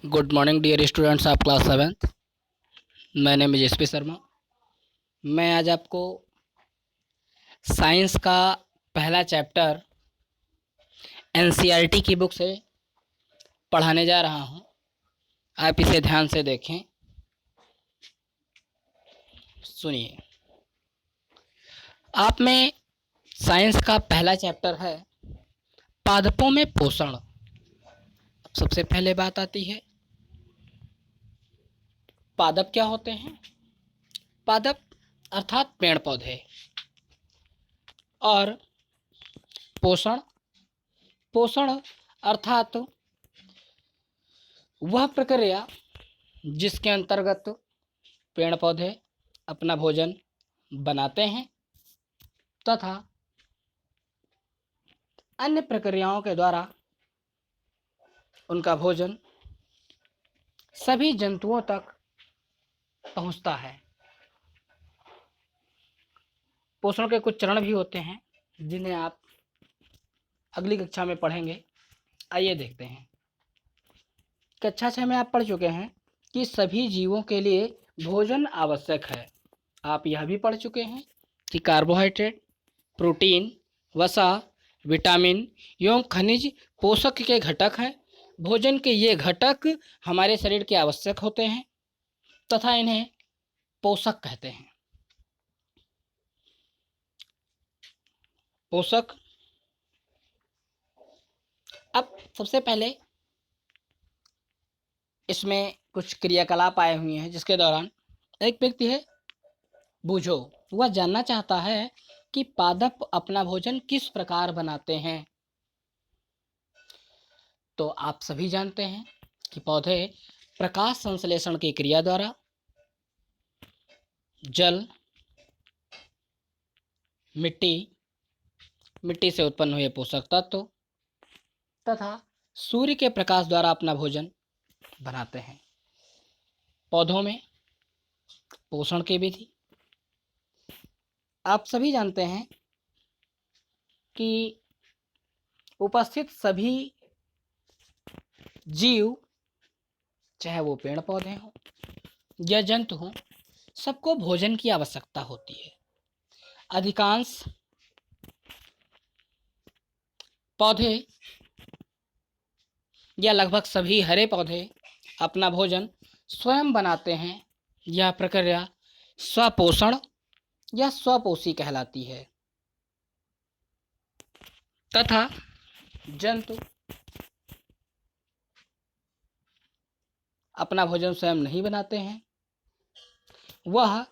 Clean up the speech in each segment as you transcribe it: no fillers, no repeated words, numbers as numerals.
Good morning dear students of class 7th। मैं name is SP Sharma. मैं आज आपको साइंस का पहला चैप्टर एनसीईआरटी की बुक से पढ़ाने जा रहा हूं। आप इसे ध्यान से देखें, सुनिए। आप में साइंस का पहला चैप्टर है पादपों में पोषण। सबसे पहले बात आती है, पादप क्या होते हैं। पादप अर्थात पेड़ पौधे, और पोषण पोषण अर्थात वह प्रक्रिया जिसके अंतर्गत पेड़ पौधे अपना भोजन बनाते हैं तथा अन्य प्रक्रियाओं के द्वारा उनका भोजन सभी जंतुओं तक पहुंचता है। पोषण के कुछ चरण भी होते हैं जिन्हें आप अगली कक्षा में पढ़ेंगे। आइए देखते हैं। कक्षा 6 में आप पढ़ चुके हैं कि सभी जीवों के लिए भोजन आवश्यक है। आप यह भी पढ़ चुके हैं कि कार्बोहाइड्रेट, प्रोटीन, वसा, विटामिन एवं खनिज पोषक के घटक हैं। भोजन के ये घटक हमारे शरीर के आवश्यक होते हैं तथा इन्हें पोषक कहते हैं। पोषक। अब सबसे पहले इसमें कुछ क्रियाकलाप आए हुए हैं जिसके दौरान एक व्यक्ति है बूझो, वह जानना चाहता है कि पादप अपना भोजन किस प्रकार बनाते हैं। तो आप सभी जानते हैं कि पौधे प्रकाश संश्लेषण की क्रिया द्वारा जल, मिट्टी से उत्पन्न हुए पोषक तत्व तथा सूर्य के प्रकाश द्वारा अपना भोजन बनाते हैं। पौधों में पोषण की विधि आप सभी जानते हैं कि उपस्थित सभी जीव, चाहे वो पेड़ पौधे हों या जंतु हों, सबको भोजन की आवश्यकता होती है। अधिकांश पौधे या लगभग सभी हरे पौधे अपना भोजन स्वयं बनाते हैं। यह प्रक्रिया स्वपोषण या स्वपोषी कहलाती है। तथा जंतु अपना भोजन स्वयं नहीं बनाते हैं, वह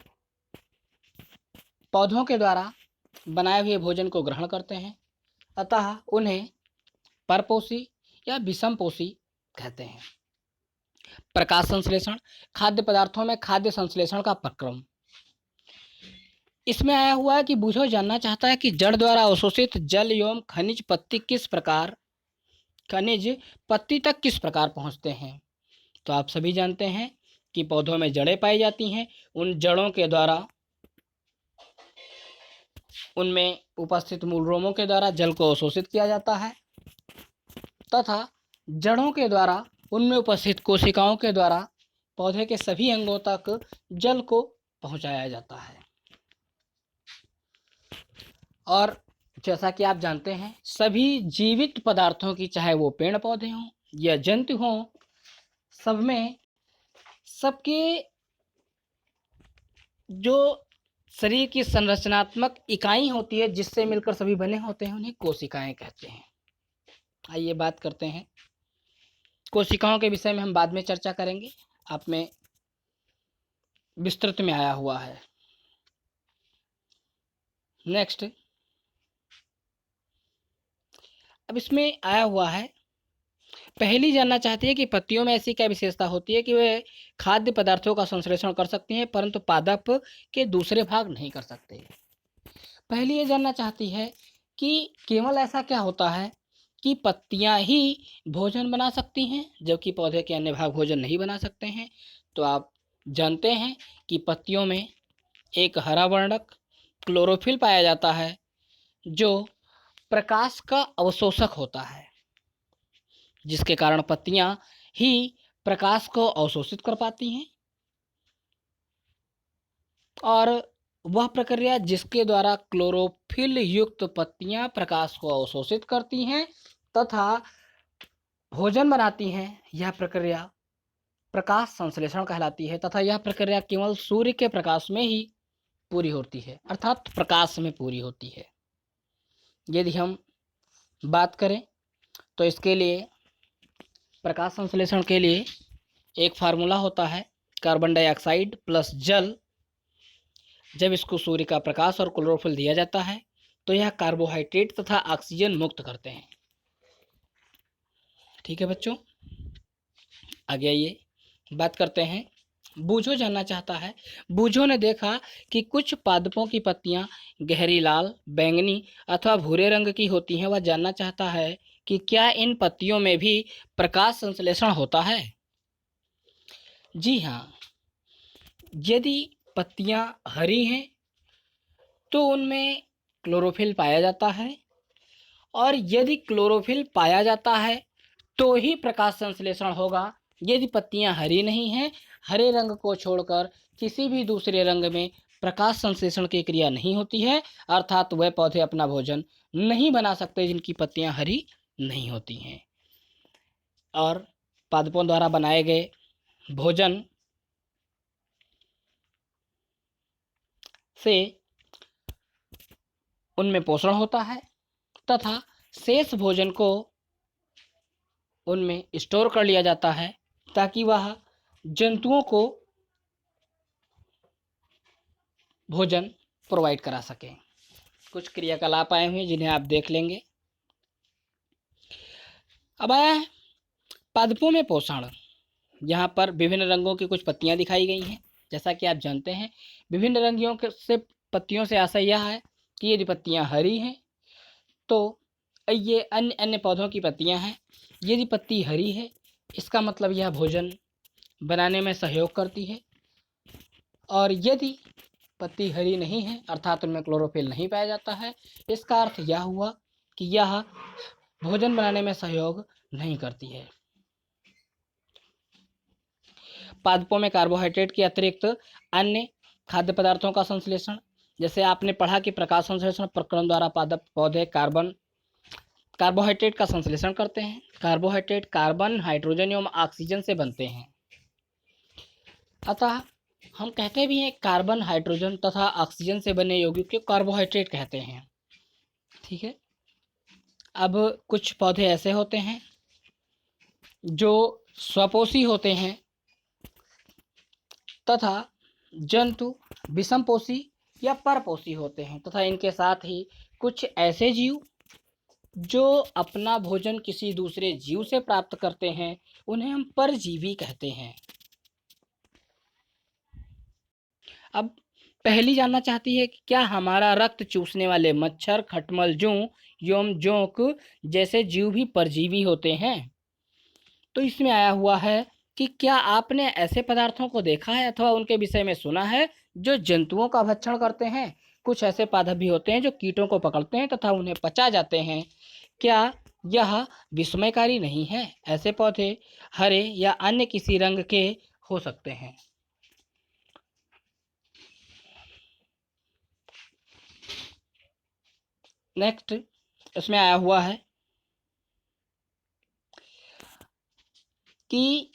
पौधों के द्वारा बनाए हुए भोजन को ग्रहण करते हैं, अतः उन्हें परपोषी या विषमपोषी कहते हैं। प्रकाश संश्लेषण, खाद्य पदार्थों में खाद्य संश्लेषण का प्रक्रम। इसमें आया हुआ है कि बूझो जानना चाहता है कि जड़ द्वारा अवशोषित जल एवं खनिज पत्ती तक किस प्रकार पहुंचते हैं। तो आप सभी जानते हैं कि पौधों में जड़ें पाई जाती हैं। उन जड़ों के द्वारा, उनमें उपस्थित मूलरोमों के द्वारा जल को अवशोषित किया जाता है तथा जड़ों के द्वारा उनमें उपस्थित कोशिकाओं के द्वारा पौधे के सभी अंगों तक जल को पहुंचाया जाता है। और जैसा कि आप जानते हैं, सभी जीवित पदार्थों की, चाहे वो पेड़ पौधे हों या जंतु हों, सब में सबके जो शरीर की संरचनात्मक इकाई होती है जिससे मिलकर सभी बने होते हैं, उन्हें कोशिकाएं कहते हैं। आइए बात करते हैं। कोशिकाओं के विषय में हम बाद में चर्चा करेंगे, आप में विस्तृत में आया हुआ है। नेक्स्ट, अब इसमें आया हुआ है, पहली जानना चाहती है कि पत्तियों में ऐसी क्या विशेषता होती है कि वे खाद्य पदार्थों का संश्लेषण कर सकती हैं परंतु पादप के दूसरे भाग नहीं कर सकते। पहली ये जानना चाहती है कि केवल ऐसा क्या होता है कि पत्तियां ही भोजन बना सकती हैं जबकि पौधे के अन्य भाग भोजन नहीं बना सकते हैं। तो आप जानते हैं कि पत्तियों में एक हरा वर्णक क्लोरोफिल पाया जाता है जो प्रकाश का अवशोषक होता है, जिसके कारण पत्तियां ही प्रकाश को अवशोषित कर पाती हैं, और वह प्रक्रिया जिसके द्वारा क्लोरोफिल युक्त पत्तियां प्रकाश को अवशोषित करती हैं तथा भोजन बनाती हैं, यह प्रक्रिया प्रकाश संश्लेषण कहलाती है। तथा यह प्रक्रिया केवल सूर्य के प्रकाश में ही पूरी होती है, अर्थात प्रकाश में पूरी होती है। यदि हम बात करें तो इसके लिए, प्रकाश संश्लेषण के लिए एक फार्मूला होता है, कार्बन डाइऑक्साइड प्लस जल। जब इसको सूर्य का प्रकाश और क्लोरोफिल दिया जाता है तो यह कार्बोहाइड्रेट तथा ऑक्सीजन मुक्त करते हैं। ठीक है बच्चों, आगे आइए बात करते हैं। बूझो जानना चाहता है, बूझो ने देखा कि कुछ पादपों की पत्तियां गहरी लाल, बैंगनी अथवा भूरे रंग की होती हैं। वह जानना चाहता है कि क्या इन पत्तियों में भी प्रकाश संश्लेषण होता है। जी हाँ, यदि पत्तियां हरी हैं तो उनमें क्लोरोफिल पाया जाता है, और यदि क्लोरोफिल पाया जाता है तो ही प्रकाश संश्लेषण होगा। यदि पत्तियां हरी नहीं हैं, हरे रंग को छोड़कर किसी भी दूसरे रंग में प्रकाश संश्लेषण की क्रिया नहीं होती है, अर्थात वह पौधे अपना भोजन नहीं बना सकते जिनकी पत्तियां हरी नहीं होती हैं। और पादपों द्वारा बनाए गए भोजन से उनमें पोषण होता है तथा शेष भोजन को उनमें स्टोर कर लिया जाता है ताकि वह जंतुओं को भोजन प्रोवाइड करा सकें। कुछ क्रियाकलाप आए हुए हैं जिन्हें आप देख लेंगे। अब आया है पादपों में पोषण। यहाँ पर विभिन्न रंगों की कुछ पत्तियां दिखाई गई हैं। जैसा कि आप जानते हैं, विभिन्न रंगों से पत्तियों से आशय यह है कि यदि पत्तियां हरी हैं तो ये अन्य अन्य पौधों की पत्तियां हैं। यदि पत्ती हरी है इसका मतलब यह भोजन बनाने में सहयोग करती है, और यदि पत्ती हरी नहीं है अर्थात उनमें क्लोरोफिल नहीं पाया जाता है, इसका अर्थ यह हुआ कि यह भोजन बनाने में सहयोग नहीं करती है। पादपों में कार्बोहाइड्रेट के अतिरिक्त अन्य खाद्य पदार्थों का संश्लेषण, जैसे आपने पढ़ा कि प्रकाश संश्लेषण प्रक्रम द्वारा पादप पौधे कार्बोहाइड्रेट का संश्लेषण करते हैं। कार्बोहाइड्रेट कार्बन, हाइड्रोजन एवं ऑक्सीजन से बनते हैं। अतः हम कहते भी हैं कार्बन, हाइड्रोजन तथा ऑक्सीजन से बने यौगिक को कार्बोहाइड्रेट कहते हैं। ठीक है। अब कुछ पौधे ऐसे होते हैं जो स्वपोषी होते हैं तथा जंतु विषमपोषी या परपोषी होते हैं, तथा इनके साथ ही कुछ ऐसे जीव जो अपना भोजन किसी दूसरे जीव से प्राप्त करते हैं, उन्हें हम परजीवी कहते हैं। अब पहली जानना चाहती है कि क्या हमारा रक्त चूसने वाले मच्छर, खटमल, जूं एवं जोंक जैसे जीव भी परजीवी होते हैं। तो इसमें आया हुआ है कि क्या आपने ऐसे पदार्थों को देखा है अथवा उनके विषय में सुना है जो जंतुओं का भक्षण करते हैं। कुछ ऐसे पादप भी होते हैं जो कीटों को पकड़ते हैं तथा उन्हें पचा जाते हैं। क्या यह विस्मयकारी नहीं है? ऐसे पौधे हरे या अन्य किसी रंग के हो सकते हैं। नेक्स्ट इसमें आया हुआ है कि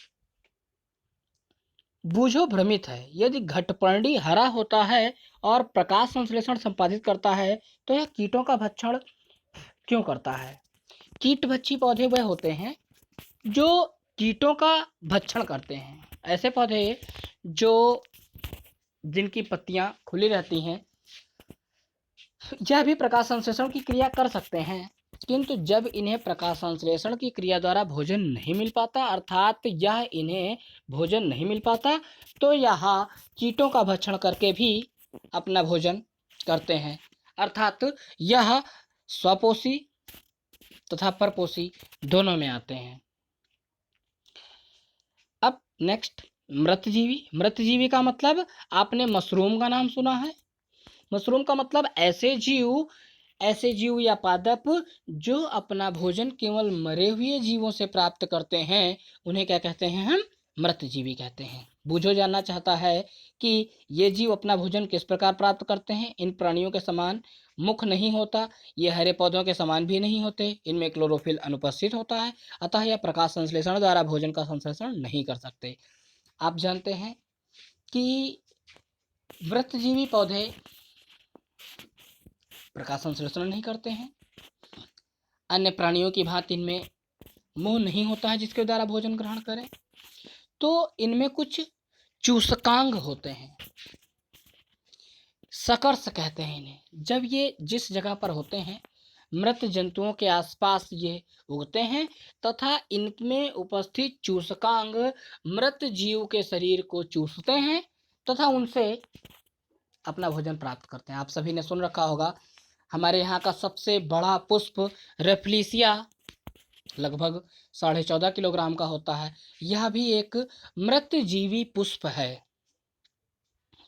बूझो भ्रमित है, यदि घटपर्णी हरा होता है और प्रकाश संश्लेषण संपादित करता है तो यह कीटों का भक्षण क्यों करता है? कीटभक्षी पौधे वह होते हैं जो कीटों का भक्षण करते हैं। ऐसे पौधे जो जिनकी पत्तियां खुली रहती हैं, यह भी प्रकाश संश्लेषण की क्रिया कर सकते हैं, किंतु जब इन्हें प्रकाश संश्लेषण की क्रिया द्वारा भोजन नहीं मिल पाता, अर्थात यह इन्हें भोजन नहीं मिल पाता, तो यह कीटों का भक्षण करके भी अपना भोजन करते हैं। अर्थात यह स्वपोषी तथा परपोषी दोनों में आते हैं। अब नेक्स्ट मृतजीवी। मृतजीवी का मतलब आपने मशरूम का नाम सुना है। मशरूम का मतलब ऐसे जीव या पादप जो अपना भोजन केवल मरे हुए जीवों से प्राप्त करते हैं, उन्हें क्या कहते हैं हम? मृतजीवी कहते हैं। बूझो जानना चाहता है कि ये जीव अपना भोजन किस प्रकार प्राप्त करते हैं। इन प्राणियों के समान मुख नहीं होता, ये हरे पौधों के समान भी नहीं होते, इनमें क्लोरोफिल अनुपस्थित होता है, अतः यह प्रकाश संश्लेषण द्वारा भोजन का संश्लेषण नहीं कर सकते। आप जानते हैं कि वृत्तजीवी पौधे प्रकाश संश्लेषण नहीं करते हैं। अन्य प्राणियों की भांति इनमें मुंह नहीं होता है जिसके द्वारा भोजन ग्रहण करें, तो इनमें कुछ चूसकांग होते हैं, सकर्स कहते हैं इन्हें। जब ये जिस जगह पर होते हैं, मृत जंतुओं के आसपास ये उगते हैं तथा इनमें उपस्थित चूसकांग मृत जीव के शरीर को चूसते हैं तथा उनसे अपना भोजन प्राप्त करते हैं। आप सभी ने सुन रखा होगा, हमारे यहाँ का सबसे बड़ा पुष्प रेफ्लिसिया लगभग 14.5 किलोग्राम का होता है। यह भी एक मृतजीवी पुष्प है।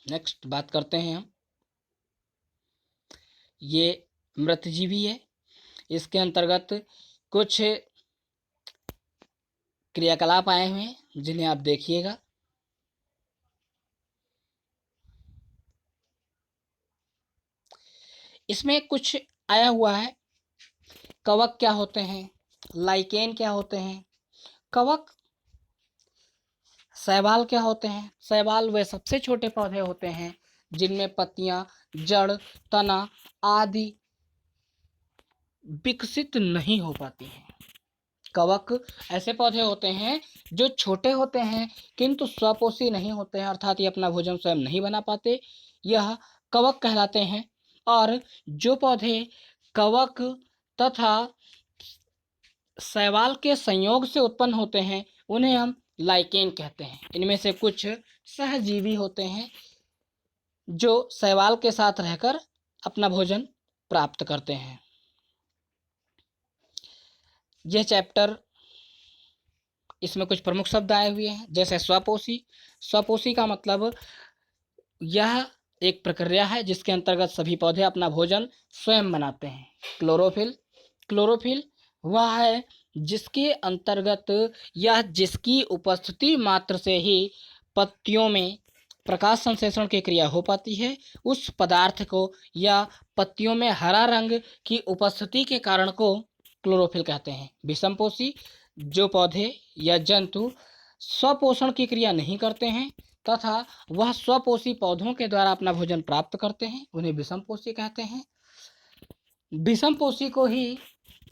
नेक्स्ट बात करते हैं हम, ये मृतजीवी है। इसके अंतर्गत कुछ क्रियाकलाप आए हुए हैं जिन्हें आप देखिएगा। इसमें कुछ आया हुआ है, कवक क्या होते हैं, लाइकेन क्या होते हैं। कवक, शैवाल क्या होते हैं। शैवाल वे सबसे छोटे पौधे होते हैं जिनमें पत्तियां, जड़, तना आदि विकसित नहीं हो पाती हैं। कवक ऐसे पौधे होते हैं जो छोटे होते हैं किंतु स्वपोषी नहीं होते हैं, अर्थात ये अपना भोजन स्वयं नहीं बना पाते, यह कवक कहलाते हैं। और जो पौधे कवक तथा शैवाल के संयोग से उत्पन्न होते हैं उन्हें हम लाइकेन कहते हैं। इनमें से कुछ सहजीवी होते हैं जो शैवाल के साथ रहकर अपना भोजन प्राप्त करते हैं। यह चैप्टर, इसमें कुछ प्रमुख शब्द आए हुए हैं, जैसे स्वपोषी। स्वपोषी का मतलब यह एक प्रक्रिया है जिसके अंतर्गत सभी पौधे अपना भोजन स्वयं बनाते हैं। क्लोरोफिल, क्लोरोफिल वह है जिसके अंतर्गत यह जिसकी उपस्थिति मात्र से ही पत्तियों में प्रकाश संश्लेषण की क्रिया हो पाती है, उस पदार्थ को या पत्तियों में हरा रंग की उपस्थिति के कारण को क्लोरोफिल कहते हैं। विषमपोषी, जो पौधे या जंतु स्वपोषण की क्रिया नहीं करते हैं तथा वह स्वपोषी पौधों के द्वारा अपना भोजन प्राप्त करते हैं, उन्हें विषमपोषी कहते हैं। विषमपोषी को ही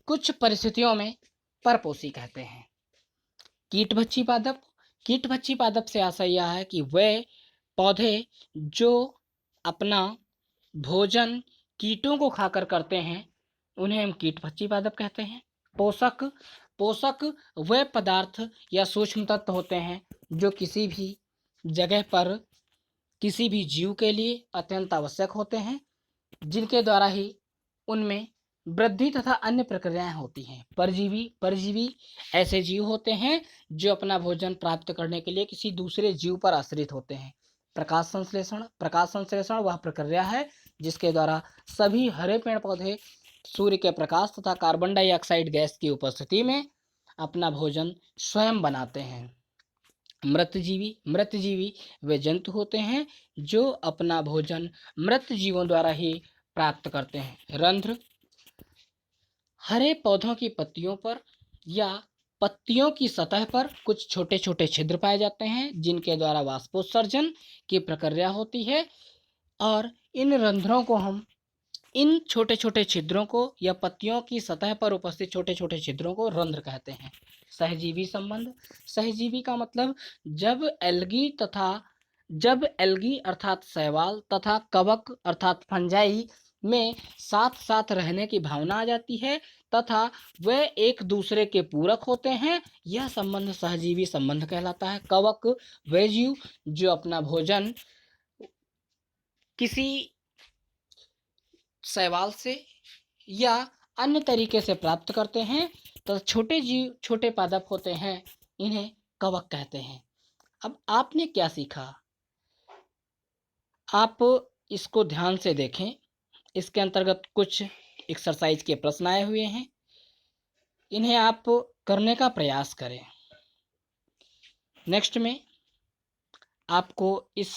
कुछ परिस्थितियों में परपोषी कहते हैं। कीटभक्षी पादप, कीटभक्षी पादप से आशय यह है कि वे पौधे जो अपना भोजन कीटों को खाकर करते हैं उन्हें हम कीटभक्षी पादप कहते हैं। पोषक, पोषक वे पदार्थ या सूक्ष्म तत्व होते हैं जो किसी भी जगह पर किसी भी जीव के लिए अत्यंत आवश्यक होते हैं, जिनके द्वारा ही उनमें वृद्धि तथा अन्य प्रक्रियाएं होती हैं। परजीवी, परजीवी ऐसे जीव होते हैं जो अपना भोजन प्राप्त करने के लिए किसी दूसरे जीव पर आश्रित होते हैं। प्रकाश संश्लेषण, प्रकाश संश्लेषण वह प्रक्रिया है जिसके द्वारा सभी हरे पेड़ पौधे सूर्य के प्रकाश तथा कार्बन डाइऑक्साइड गैस की उपस्थिति में अपना भोजन स्वयं बनाते हैं। मृतजीवी, मृतजीवी वे जंतु होते हैं जो अपना भोजन मृत जीवों द्वारा ही प्राप्त करते हैं। रंध्र, हरे पौधों की पत्तियों पर या पत्तियों की सतह पर कुछ छोटे छोटे छिद्र पाए जाते हैं जिनके द्वारा वाष्पोत्सर्जन की प्रक्रिया होती है, और इन रंध्रों को हम, इन छोटे छोटे छिद्रों को या पत्तियों की सतह पर उपस्थित छोटे छोटे छिद्रों को रंध्र कहते हैं। सहजीवी संबंध, सहजीवी का मतलब जब एल्गी अर्थात शैवाल तथा कवक अर्थात फंजाई में साथ साथ रहने की भावना आ जाती है तथा वे एक दूसरे के पूरक होते हैं, यह संबंध सहजीवी संबंध कहलाता है। कवक वे जीव जो अपना भोजन किसी शैवाल से या अन्य तरीके से प्राप्त करते हैं, तो छोटे जीव, छोटे पादप होते हैं, इन्हें कवक कहते हैं। अब आपने क्या सीखा, आप इसको ध्यान से देखें। इसके अंतर्गत कुछ एक्सरसाइज के प्रश्न आए हुए हैं, इन्हें आप करने का प्रयास करें। नेक्स्ट में आपको इस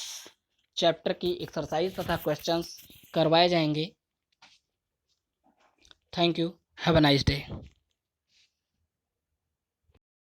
चैप्टर की एक्सरसाइज तथा क्वेश्चंस करवाए जाएंगे। Thank you, have a nice day.